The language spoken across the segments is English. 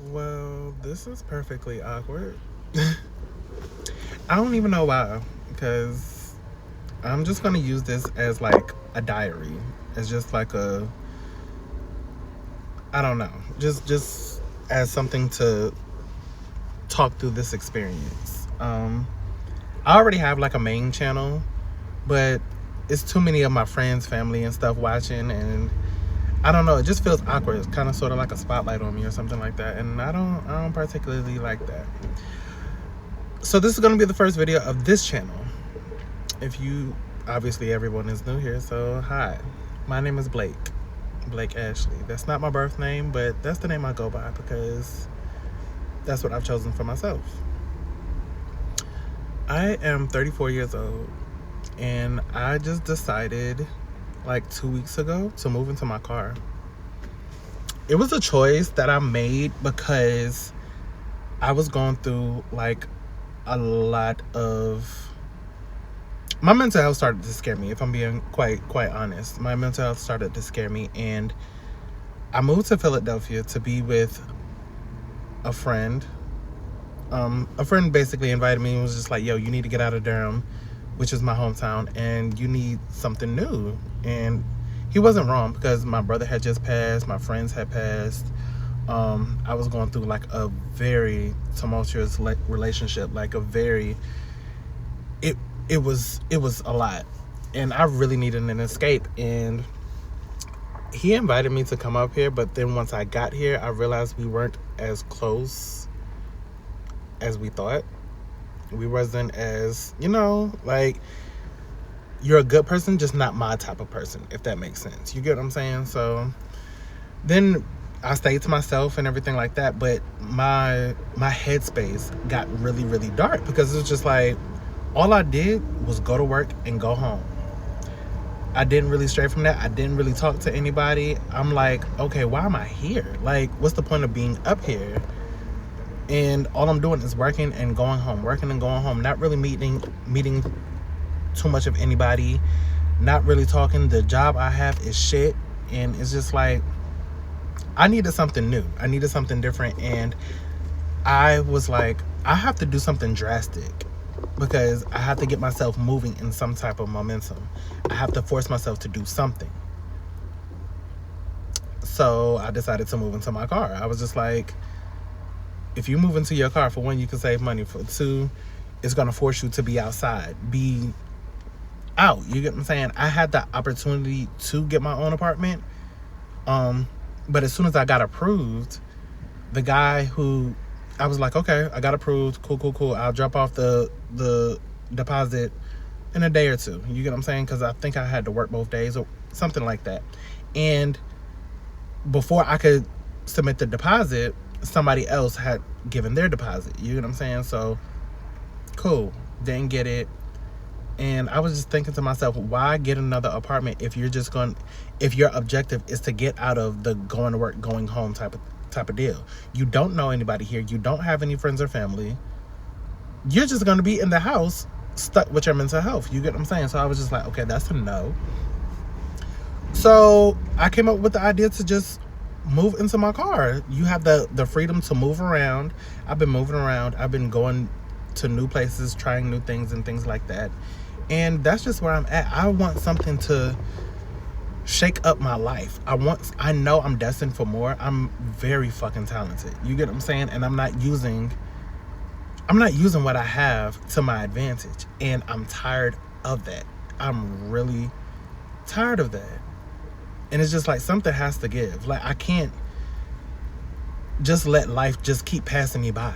Well, this is perfectly awkward. I don't even know why, because I'm just gonna use this as like a diary. It's just like a, I don't know, just as something to talk through this experience. I already have like a main channel, but it's too many of my friends, family, and stuff watching, and I don't know. It just feels awkward. It's kind of sort of like a spotlight on me or something like that, and I don't particularly like that. So this is gonna be the first video of this channel. If you obviously everyone is new here, so hi, my name is Blake Ashley. That's not my birth name, but that's the name I go by because that's what I've chosen for myself. I am 34 years old, and I just decided like 2 weeks ago to move into my car. It was a choice that I made because I was going through like a lot of, my mental health started to scare me. If I'm being quite honest, my mental health started to scare me, and I moved to Philadelphia to be with a friend. A friend basically invited me and was just like, "Yo, you need to get out of Durham, which is my hometown, and you need something new." And he wasn't wrong because my brother had just passed, my friends had passed. I was going through like a very tumultuous relationship, like a very, it it was a lot, and I really needed an escape. And he invited me to come up here, but then once I got here, I realized we weren't as close as we thought. We wasn't as, like, you're a good person, just not my type of person, if that makes sense. You get what I'm saying? So then I stayed to myself and everything like that, but my headspace got really dark because it was just like all I did was go to work and go home. I didn't really stray from that. I didn't really talk to anybody. I'm like, okay, why am I here? Like, what's the point of being up here? And all I'm doing is working and going home, working and going home, not really meeting too much of anybody, not really talking. The job I have is shit, and it's just like I needed something new. I needed something different, and I was like, I have to do something drastic because I have to get myself moving in some type of momentum. I have to force myself to do something. So I decided to move into my car. I was just like, if you move into your car, for one, you can save money. For two, it's going to force you to be outside, be out. You get what I'm saying? I had the opportunity to get my own apartment. But as soon as I got approved, the guy who, I was like, okay, I got approved. Cool. I'll drop off the deposit in a day or two. You get what I'm saying? Because I think I had to work both days or something like that. And before I could submit the deposit, somebody else had given their deposit. You get what I'm saying? So, cool. Didn't get it. And I was just thinking to myself, why get another apartment if if your objective is to get out of the going to work, going home type of deal? You don't know anybody here. You don't have any friends or family. You're just going to be in the house stuck with your mental health. You get what I'm saying? So I was just like, okay, that's a no. So I came up with the idea to just move into my car. You have the freedom to move around. I've been moving around. I've been going to new places, trying new things and things like that. And that's just where I'm at. I want something to shake up my life. I know I'm destined for more. I'm very fucking talented. You get what I'm saying? And I'm not using what I have to my advantage. And I'm tired of that. I'm really tired of that. And it's just like something has to give. Like, I can't just let life just keep passing me by.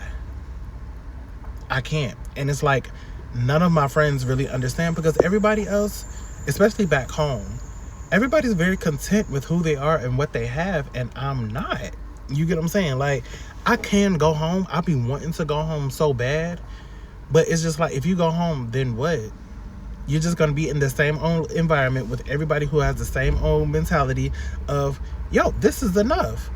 I can't. And it's like none of my friends really understand because everybody else, especially back home, everybody's very content with who they are and what they have, and I'm not. You get what I'm saying? Like, I can go home. I be wanting to go home so bad, but it's just like, if you go home, then what? You're just going to be in the same old environment with everybody who has the same old mentality of, yo, this is enough.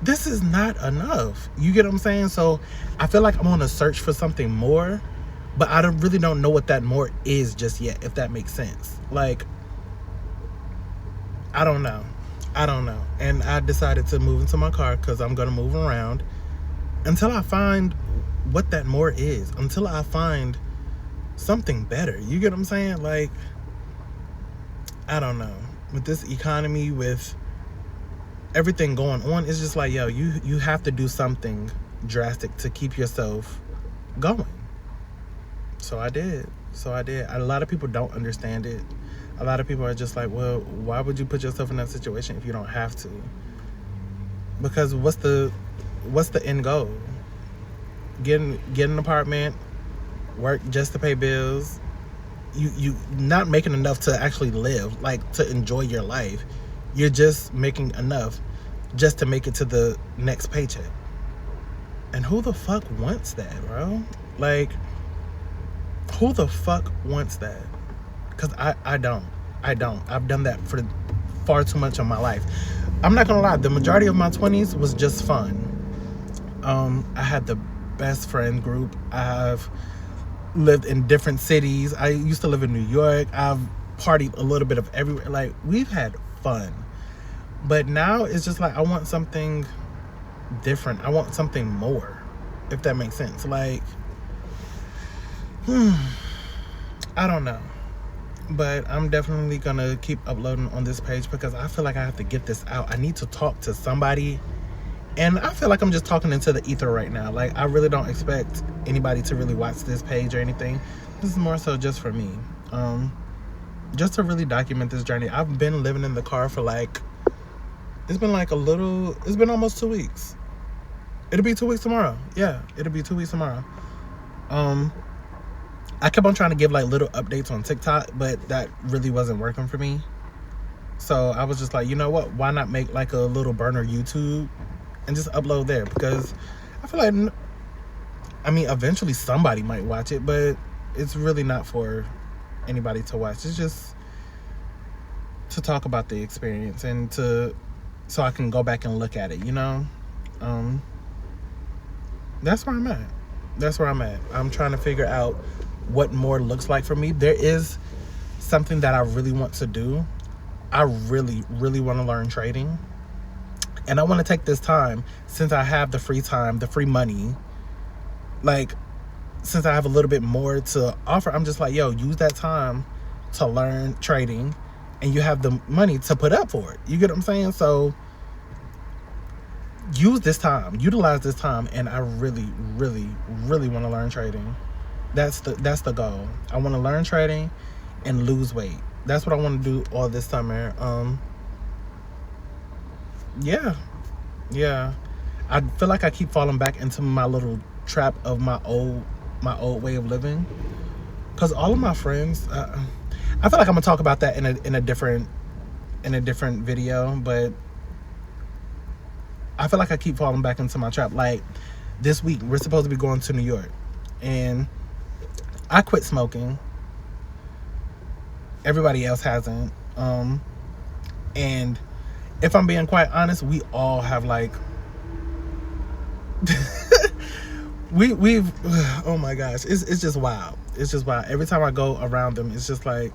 This is not enough. You get what I'm saying? So I feel like I'm on a search for something more, but I really don't know what that more is just yet, if that makes sense. Like, I don't know. And I decided to move into my car because I'm going to move around. until I find what that more is, until I find something better. You get what I'm saying? Like, I don't know. With this economy, with everything going on, it's just like, yo, you have to do something drastic to keep yourself going. So I did. A lot of people don't understand it. A lot of people are just like, well, why would you put yourself in that situation if you don't have to? Because what's the end goal? Get an apartment, work just to pay bills. You not making enough to actually live, like to enjoy your life. You're just making enough just to make it to the next paycheck. And who the fuck wants that, bro? Like, who the fuck wants that? Because I don't. I've done that for far too much of my life. I'm not gonna lie, the majority of my 20s was just fun. I had the best friend group. I've lived in different cities. I used to live in New York. I've partied a little bit of everywhere. Like, we've had fun. But now it's just like, I want something different. I want something more, if that makes sense. Like, I don't know. But I'm definitely gonna keep uploading on this page because I feel like I have to get this out. I need to talk to somebody. And I feel like I'm just talking into the ether right now. Like, I really don't expect anybody to really watch this page or anything. This is more so just for me. Just to really document this journey. I've been living in the car for like, it's been almost 2 weeks. It'll be 2 weeks tomorrow. Yeah, it'll be 2 weeks tomorrow. I kept on trying to give like little updates on TikTok, but that really wasn't working for me. So I was just like, you know what? Why not make like a little burner YouTube and just upload there? Because I feel like, I mean, eventually somebody might watch it, but it's really not for anybody to watch. It's just to talk about the experience and so I can go back and look at it, you know? That's where I'm at. I'm trying to figure out what more looks like for me. There is something that I really want to do. I really, really want to learn trading. And I want to take this time, since I have the free time, the free money, like, since I have a little bit more to offer, I'm just like, yo, use that time to learn trading, and you have the money to put up for it. You get what I'm saying? So utilize this time, and I really, really, really want to learn trading. That's the goal. I want to learn trading and lose weight. That's what I want to do all this summer. Yeah. I feel like I keep falling back into my little trap of my old way of living. Cause all of my friends, I feel like I'm gonna talk about that in a different video, but I feel like I keep falling back into my trap. Like, this week we're supposed to be going to New York, and I quit smoking. Everybody else hasn't. And if I'm being quite honest, we all have like we've oh my gosh, it's just wild. It's just wild. Every time I go around them, it's just like,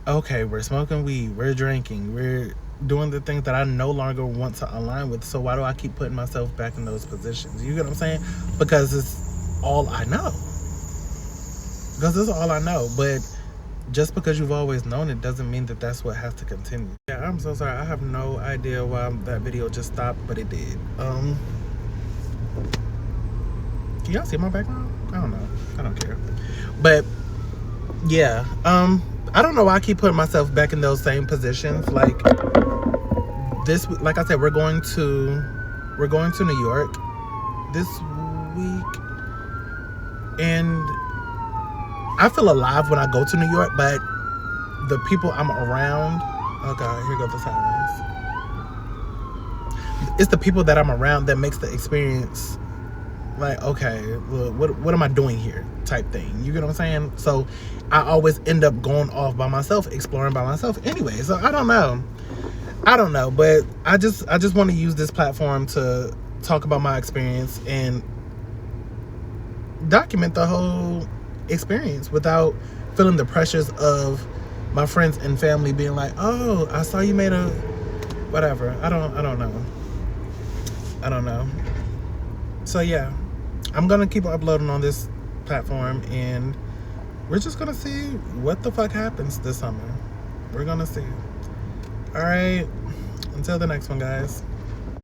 okay, we're smoking weed, we're drinking, we're doing the things that I no longer want to align with. So why do I keep putting myself back in those positions? You get what I'm saying? Because it's all I know. But just because you've always known it doesn't mean that that's what has to continue. Yeah, I'm so sorry. I have no idea why that video just stopped, but it did. Can y'all see my background? I don't know. I don't care. But yeah, I don't know why I keep putting myself back in those same positions. Like I said, we're going to New York this week, and I feel alive when I go to New York, but the people I'm around, oh God, here go the sirens. It's the people that I'm around that makes the experience like, okay, well, what am I doing here type thing. You get what I'm saying? So I always end up going off by myself, exploring by myself anyway. So I don't know, but I just want to use this platform to talk about my experience and document the whole experience without feeling the pressures of my friends and family being like, oh, I saw you made a whatever. I don't know. So yeah, I'm gonna keep uploading on this platform, and we're just gonna see what the fuck happens this summer. We're gonna see. All right, until the next one, guys.